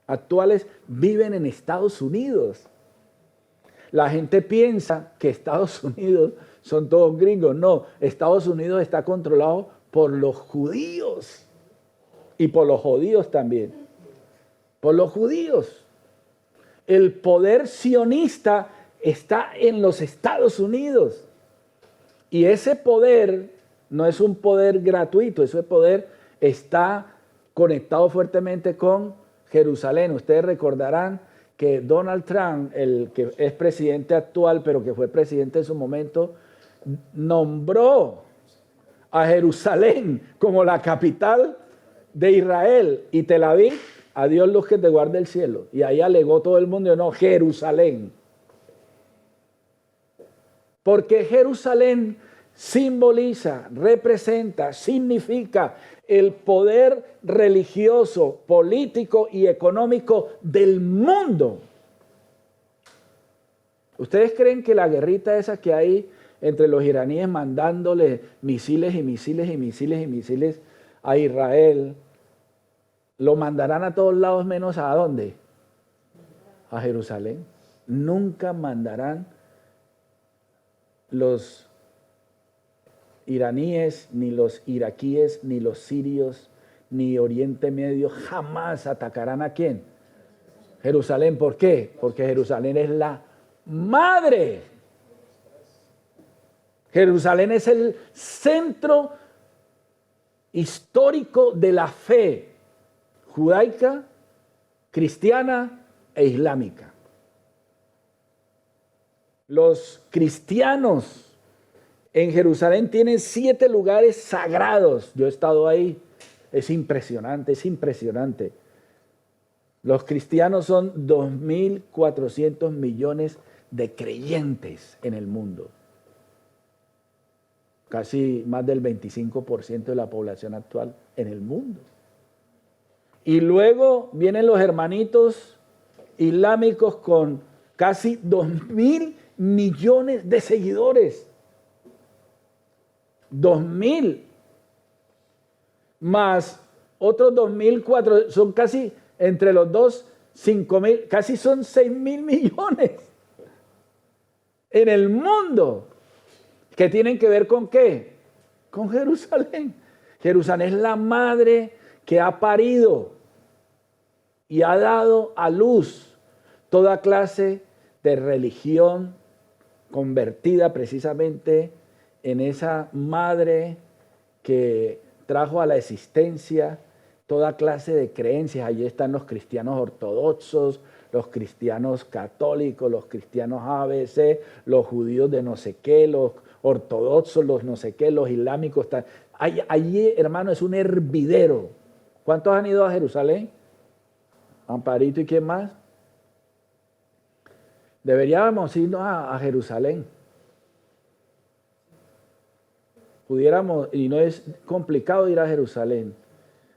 actuales viven en Estados Unidos. La gente piensa que Estados Unidos son todos gringos. No, Estados Unidos está controlado por los judíos y por los judíos también. Por los judíos. El poder sionista está en los Estados Unidos. Y ese poder no es un poder gratuito, ese poder está conectado fuertemente con Jerusalén. Ustedes recordarán que Donald Trump, el que es presidente actual, pero que fue presidente en su momento, nombró a Jerusalén como la capital de Israel y Tel Aviv, a Dios los que te guarde el cielo. Y ahí alegó todo el mundo, no, Jerusalén. Porque Jerusalén simboliza, representa, significa el poder religioso, político y económico del mundo. ¿Ustedes creen que la guerrita esa que hay entre los iraníes mandándole misiles y misiles y misiles y misiles a Israel, lo mandarán a todos lados menos a dónde? A Jerusalén. Nunca mandarán los iraníes, ni los iraquíes, ni los sirios, ni Oriente Medio, jamás atacarán a quién? Jerusalén. ¿Por qué? Porque Jerusalén es la madre. Jerusalén es el centro histórico de la fe judaica, cristiana e islámica. Los cristianos en Jerusalén tienen 7 lugares sagrados. Yo he estado ahí. Es impresionante, es impresionante. Los cristianos son 2.400 millones de creyentes en el mundo. Casi más del 25% de la población actual en el mundo. Y luego vienen los hermanitos islámicos con casi 2.000 millones de seguidores. 2.000 más otros 2.400, son casi entre los dos 5.000, casi son 6.000 millones en el mundo, que tienen que ver con ¿qué? Con Jerusalén. Jerusalén es la madre que ha parido y ha dado a luz toda clase de religión convertida precisamente en esa madre que trajo a la existencia toda clase de creencias. Allí están los cristianos ortodoxos, los cristianos católicos, los cristianos ABC, los judíos de no sé qué, los ortodoxos, los no sé qué, los islámicos. Allí, hermano, es un hervidero. ¿Cuántos han ido a Jerusalén? Amparito, ¿y quién más? Deberíamos irnos a Jerusalén. Pudiéramos, y no es complicado ir a Jerusalén,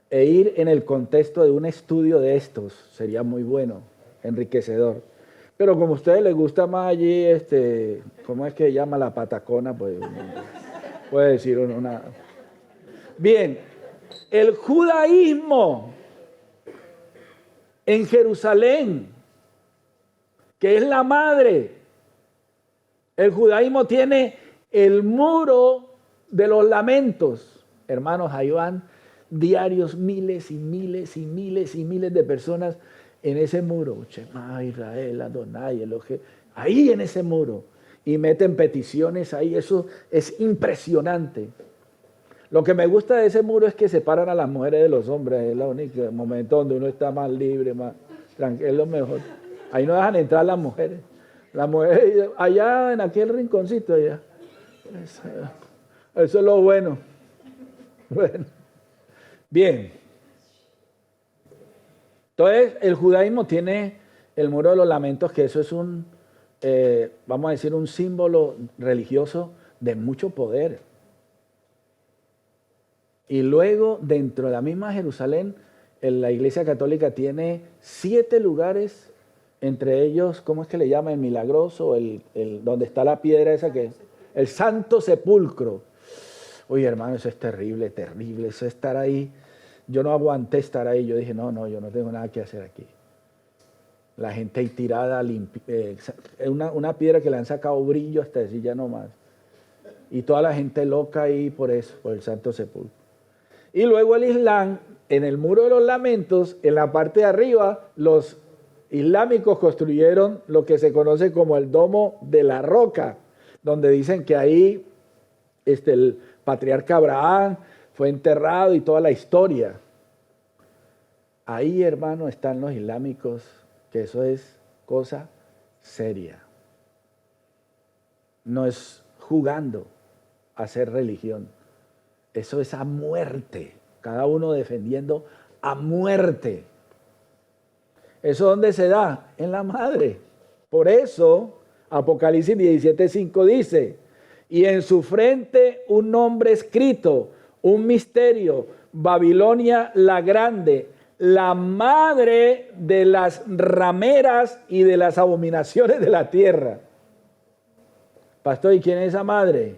e ir en el contexto de un estudio de estos, sería muy bueno, enriquecedor. Pero como a ustedes les gusta más allí, ¿cómo es que llama la patacona? Pues Puede decir uno nada. Bien, el judaísmo en Jerusalén, que es la madre, el judaísmo tiene el muro de los lamentos. Hermanos, ahí van diarios miles y miles y miles y miles de personas en ese muro. Shema Israel, Adonai, Elohim, ahí en ese muro. Y meten peticiones ahí, eso es impresionante. Lo que me gusta de ese muro es que separan a las mujeres de los hombres. Es el único momento donde uno está más libre, más tranquilo, es lo mejor. Ahí no dejan entrar las mujeres. Las mujeres allá en aquel rinconcito allá. Eso es lo bueno. Bueno. Bien. Entonces, el judaísmo tiene el muro de los lamentos, que eso es vamos a decir, un símbolo religioso de mucho poder. Y luego, dentro de la misma Jerusalén, la Iglesia Católica tiene 7 lugares, entre ellos, ¿cómo es que le llama? El Milagroso, donde está la piedra esa que es el Santo Sepulcro. Oye, hermano, eso es terrible, terrible. Eso es estar ahí. Yo no aguanté estar ahí. Yo dije, no, yo no tengo nada que hacer aquí. La gente ahí tirada, una piedra que le han sacado brillo hasta decir ya no más. Y toda la gente loca ahí por eso, por el Santo Sepulcro. Y luego el Islam, en el Muro de los Lamentos, en la parte de arriba, los islámicos construyeron lo que se conoce como el Domo de la Roca, donde dicen que ahí el patriarca Abraham fue enterrado y toda la historia. Ahí, hermano, están los islámicos, que eso es cosa seria. No es jugando a hacer religión. Eso es a muerte. Cada uno defendiendo a muerte. ¿Eso dónde se da? En la madre. Por eso, Apocalipsis 17:5 dice, y en su frente un nombre escrito, un misterio, Babilonia la grande, la madre de las rameras y de las abominaciones de la tierra. Pastor, ¿y quién es esa madre?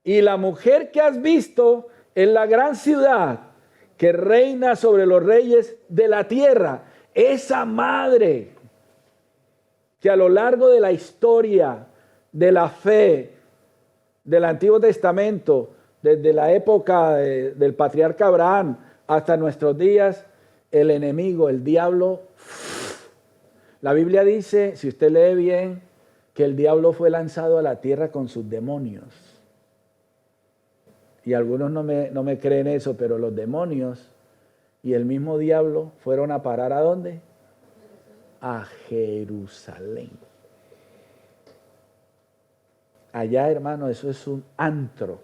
Y la mujer que has visto es la gran ciudad que reina sobre los reyes de la tierra. Esa madre que a lo largo de la historia de la fe del Antiguo Testamento, desde la época del patriarca Abraham hasta nuestros días, el enemigo, el diablo, la Biblia dice, si usted lee bien, que el diablo fue lanzado a la tierra con sus demonios. Y algunos no me creen eso, pero los demonios y el mismo diablo fueron a parar ¿a dónde? A Jerusalén. Allá, hermano, eso es un antro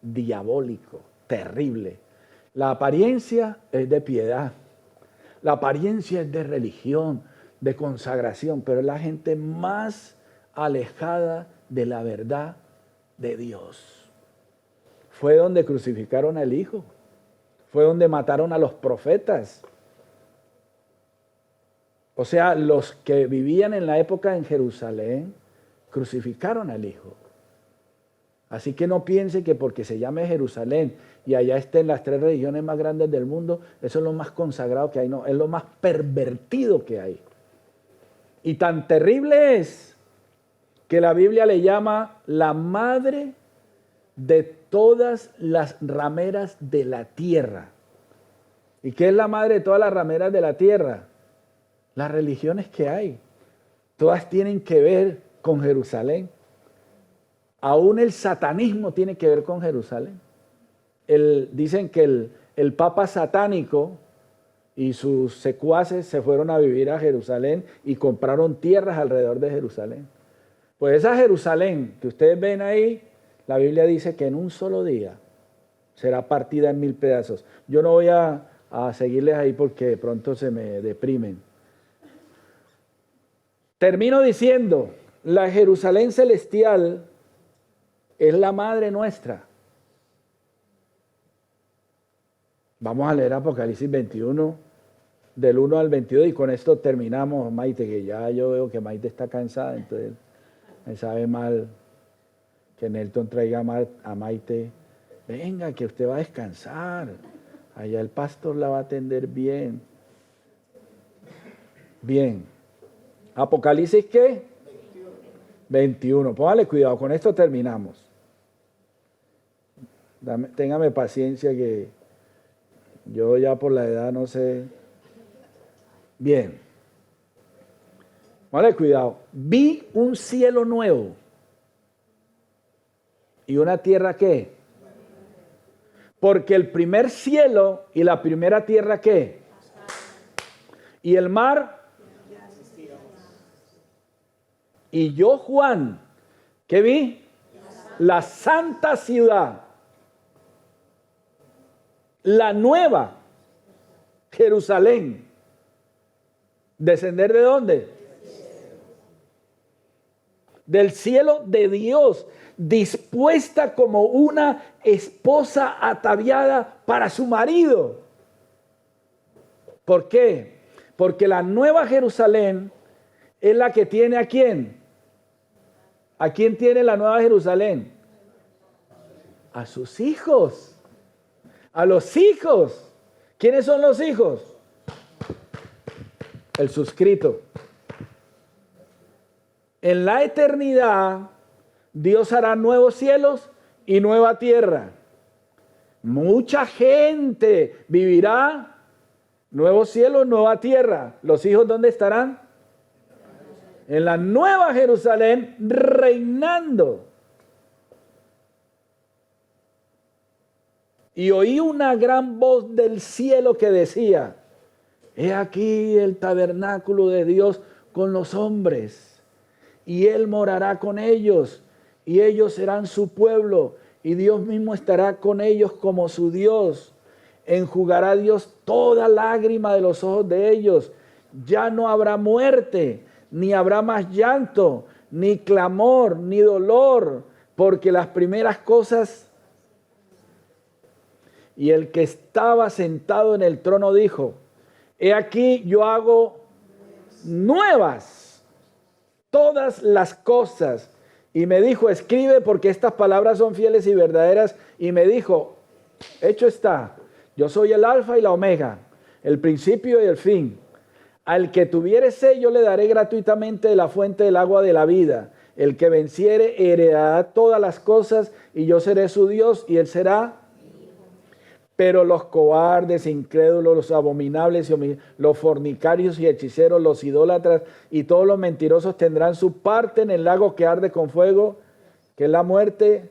diabólico, terrible. La apariencia es de piedad, la apariencia es de religión, de consagración, pero es la gente más alejada de la verdad de Dios. Fue donde crucificaron al Hijo, fue donde mataron a los profetas. O sea, los que vivían en la época en Jerusalén crucificaron al Hijo. Así que no piense que porque se llame Jerusalén y allá estén las 3 religiones más grandes del mundo, eso es lo más consagrado que hay. No, es lo más pervertido que hay. Y tan terrible es que la Biblia le llama la madre de todas las rameras de la tierra. ¿Y qué es la madre de todas las rameras de la tierra? Las religiones que hay. Todas tienen que ver con Jerusalén. Aún el satanismo tiene que ver con Jerusalén. Dicen que el papa satánico y sus secuaces se fueron a vivir a Jerusalén y compraron tierras alrededor de Jerusalén. Pues esa Jerusalén que ustedes ven ahí, la Biblia dice que en un solo día será partida en 1000 pedazos. Yo no voy a seguirles ahí porque de pronto se me deprimen. Termino diciendo, la Jerusalén celestial es la madre nuestra. Vamos a leer Apocalipsis 21, del 1 al 22, y con esto terminamos, Maite, que ya yo veo que Maite está cansada, entonces me sabe mal Que Nelton traiga a Maite. Venga, que usted va a descansar. Allá el pastor la va a atender bien. Bien. Apocalipsis, ¿qué? 21. Póngale cuidado, con esto terminamos. Téngame paciencia que yo ya por la edad no sé. Bien. Póngale cuidado. Vi un cielo nuevo. ¿Y una tierra qué? Porque el primer cielo y la primera tierra ¿qué? Y el mar. Y yo, Juan, ¿qué vi? La santa ciudad. La nueva Jerusalén. ¿Descender de dónde? Del cielo de Dios, dispuesta como una esposa ataviada para su marido. ¿Por qué? Porque la nueva Jerusalén es la que tiene ¿a quién? ¿A quién tiene la nueva Jerusalén? A sus hijos. A los hijos. ¿Quiénes son los hijos? El suscrito. En la eternidad, Dios hará nuevos cielos y nueva tierra. Mucha gente vivirá nuevos cielos, nueva tierra. ¿Los hijos dónde estarán? En la nueva Jerusalén, reinando. Y oí una gran voz del cielo que decía: he aquí el tabernáculo de Dios con los hombres, y Él morará con ellos, y ellos serán su pueblo, y Dios mismo estará con ellos como su Dios. Enjugará Dios toda lágrima de los ojos de ellos. Ya no habrá muerte, ni habrá más llanto, ni clamor, ni dolor, porque las primeras cosas... Y el que estaba sentado en el trono dijo: he aquí yo hago nuevas todas las cosas. Y me dijo: escribe, porque estas palabras son fieles y verdaderas. Y me dijo: hecho está, yo soy el alfa y la omega, el principio y el fin. Al que tuviere sed yo le daré gratuitamente de la fuente del agua de la vida. El que venciere heredará todas las cosas, y yo seré su Dios y él será. Pero los cobardes, incrédulos, los abominables, los fornicarios y hechiceros, los idólatras y todos los mentirosos tendrán su parte en el lago que arde con fuego, que es la muerte.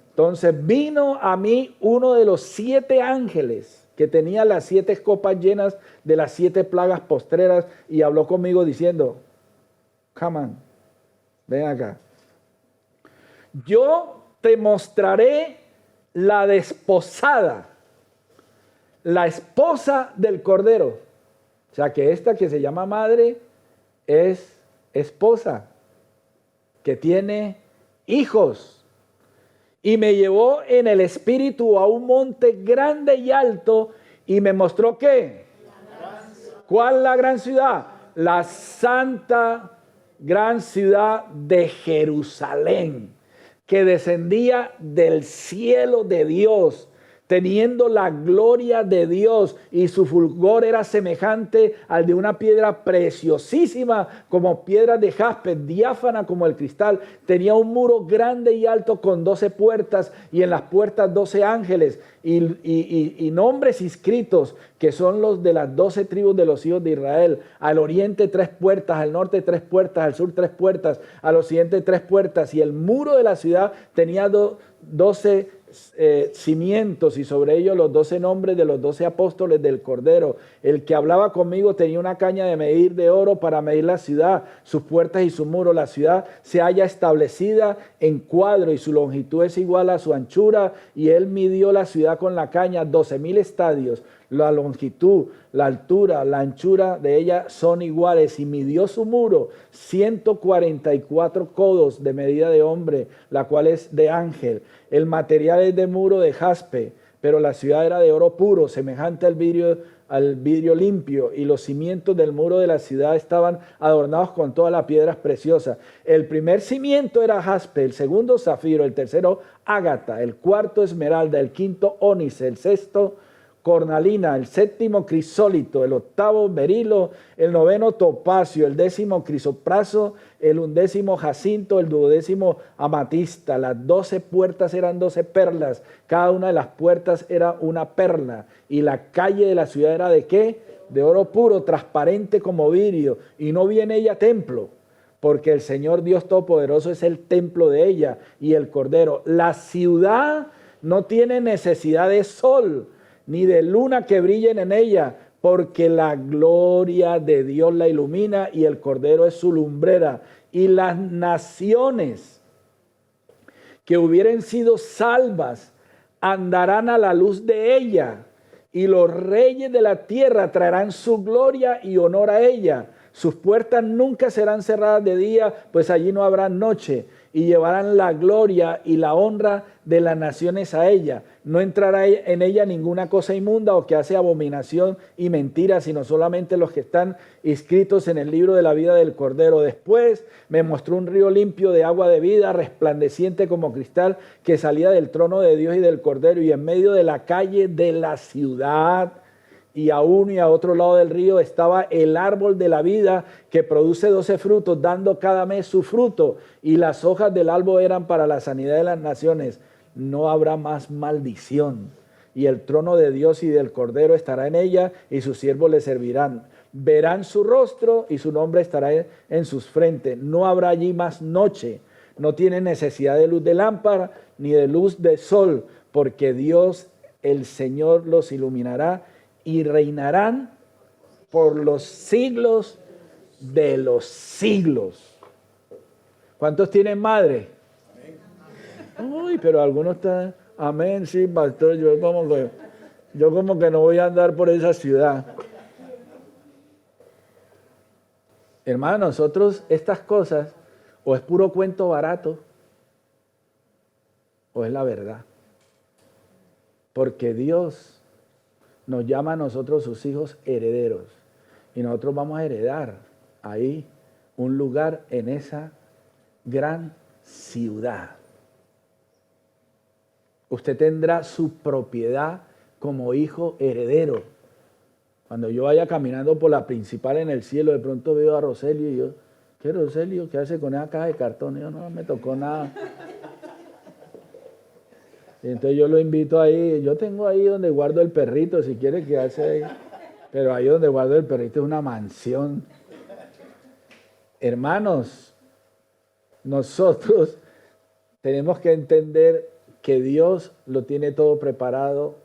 Entonces vino a mí uno de los 7 ángeles que tenía las 7 copas llenas de las 7 plagas postreras, y habló conmigo diciendo: come on, ven acá. Yo te mostraré la desposada, la esposa del Cordero. O sea que esta que se llama madre es esposa, que tiene hijos. Y me llevó en el espíritu a un monte grande y alto, y me mostró ¿qué? ¿Cuál es la gran ciudad? La santa gran ciudad de Jerusalén, que descendía del cielo de Dios, teniendo la gloria de Dios, y su fulgor era semejante al de una piedra preciosísima, como piedra de jaspe, diáfana como el cristal. Tenía un muro grande y alto con 12 puertas, y en las puertas 12 ángeles, y nombres inscritos, que son los de las 12 tribus de los hijos de Israel. Al oriente 3 puertas, al norte 3 puertas, al sur 3 puertas, al occidente 3 puertas. Y el muro de la ciudad tenía 12 cimientos, y sobre ellos los 12 nombres de los 12 apóstoles del Cordero. El que hablaba conmigo tenía una caña de medir de oro para medir la ciudad, sus puertas y su muro. La ciudad se halla establecida en cuadro, y su longitud es igual a su anchura, y él midió la ciudad con la caña, 12,000 estadios. La longitud, la altura, la anchura de ella son iguales, y midió su muro 144 codos de medida de hombre, la cual es de ángel. El material es de muro de jaspe, pero la ciudad era de oro puro, semejante al vidrio al vidrio limpio, y los cimientos del muro de la ciudad estaban adornados con todas las piedras preciosas. El primer cimiento era jaspe, el segundo zafiro, el tercero ágata, el cuarto esmeralda, el quinto ónice, el sexto cornalina, el séptimo crisólito, el octavo berilo, el noveno topacio, el décimo crisopraso, el undécimo jacinto, el duodécimo amatista. Las 12 puertas eran 12 perlas, cada una de las puertas era una perla, y la calle de la ciudad era ¿de qué? De oro puro, transparente como vidrio, y no vi en ella templo, porque el Señor Dios Todopoderoso es el templo de ella y el Cordero. La ciudad no tiene necesidad de sol, ni de luna que brillen en ella, porque la gloria de Dios la ilumina y el Cordero es su lumbrera. Y las naciones que hubieren sido salvas andarán a la luz de ella, y los reyes de la tierra traerán su gloria y honor a ella. Sus puertas nunca serán cerradas de día, pues allí no habrá noche, y llevarán la gloria y la honra de las naciones a ella. No entrará en ella ninguna cosa inmunda o que hace abominación y mentira, sino solamente los que están inscritos en el libro de la vida del Cordero. Después me mostró un río limpio de agua de vida, resplandeciente como cristal, que salía del trono de Dios y del Cordero, y en medio de la calle de la ciudad, y a uno y a otro lado del río, estaba el árbol de la vida, que produce 12 frutos, dando cada mes su fruto, y las hojas del árbol eran para la sanidad de las naciones. No habrá más maldición, y el trono de Dios y del Cordero estará en ella, y sus siervos le servirán. Verán su rostro, y su nombre estará en sus frentes. No habrá allí más noche, no tienen necesidad de luz de lámpara, ni de luz de sol, porque Dios, el Señor, los iluminará, y reinarán por los siglos de los siglos. ¿Cuántos tienen madre? Uy, pero algunos están, amén, sí, pastor, yo como que no voy a andar por esa ciudad. Hermano, nosotros estas cosas, o es puro cuento barato, o es la verdad. Porque Dios nos llama a nosotros, sus hijos, herederos. Y nosotros vamos a heredar ahí un lugar en esa gran ciudad. Usted tendrá su propiedad como hijo heredero. Cuando yo vaya caminando por la principal en el cielo, de pronto veo a Roselio y yo, ¿qué Roselio? ¿Qué hace con esa caja de cartón? Y yo, no me tocó nada. Y entonces yo lo invito ahí, yo tengo ahí donde guardo el perrito, si quiere quedarse ahí. Pero ahí donde guardo el perrito es una mansión. Hermanos, nosotros tenemos que entender que Dios lo tiene todo preparado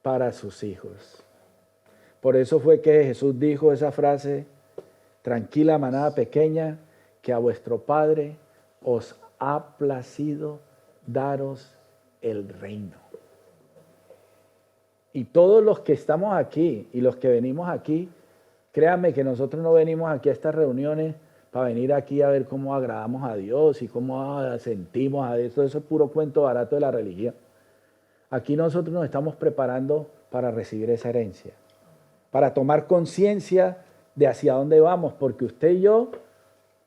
para sus hijos. Por eso fue que Jesús dijo esa frase, tranquila manada pequeña, que a vuestro Padre os ha placido daros el reino. Y todos los que estamos aquí y los que venimos aquí, créanme que nosotros no venimos aquí a estas reuniones para venir aquí a ver cómo agradamos a Dios y cómo sentimos a Dios. Eso es puro cuento barato de la religión. Aquí nosotros nos estamos preparando para recibir esa herencia, para tomar conciencia de hacia dónde vamos, porque usted y yo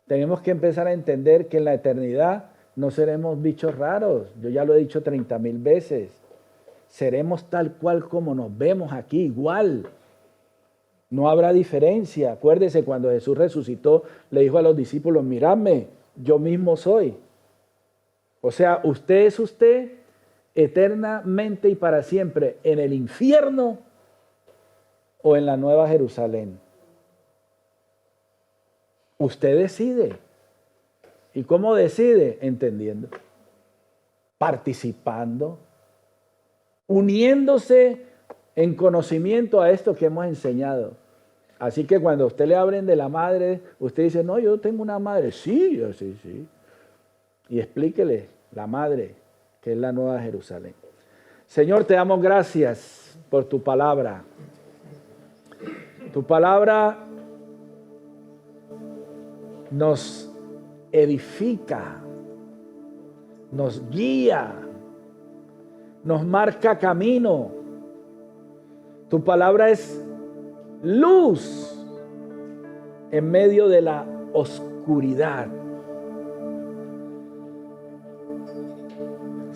tenemos que empezar a entender que en la eternidad no seremos bichos raros. Yo ya lo he dicho 30,000 veces. Seremos tal cual como nos vemos aquí, igual. No habrá diferencia. Acuérdese, cuando Jesús resucitó, le dijo a los discípulos, miradme, yo mismo soy. O sea, usted es usted eternamente y para siempre, en el infierno o en la Nueva Jerusalén. Usted decide. ¿Y cómo decide? Entendiendo, participando, uniéndose en conocimiento a esto que hemos enseñado. Así que cuando a usted le hablen de la madre, usted dice, no, yo tengo una madre. Sí, sí. Y explíquele la madre, que es la Nueva Jerusalén. Señor, te damos gracias por tu palabra. Tu palabra nos edifica, nos guía, nos marca camino. Tu palabra es luz en medio de la oscuridad.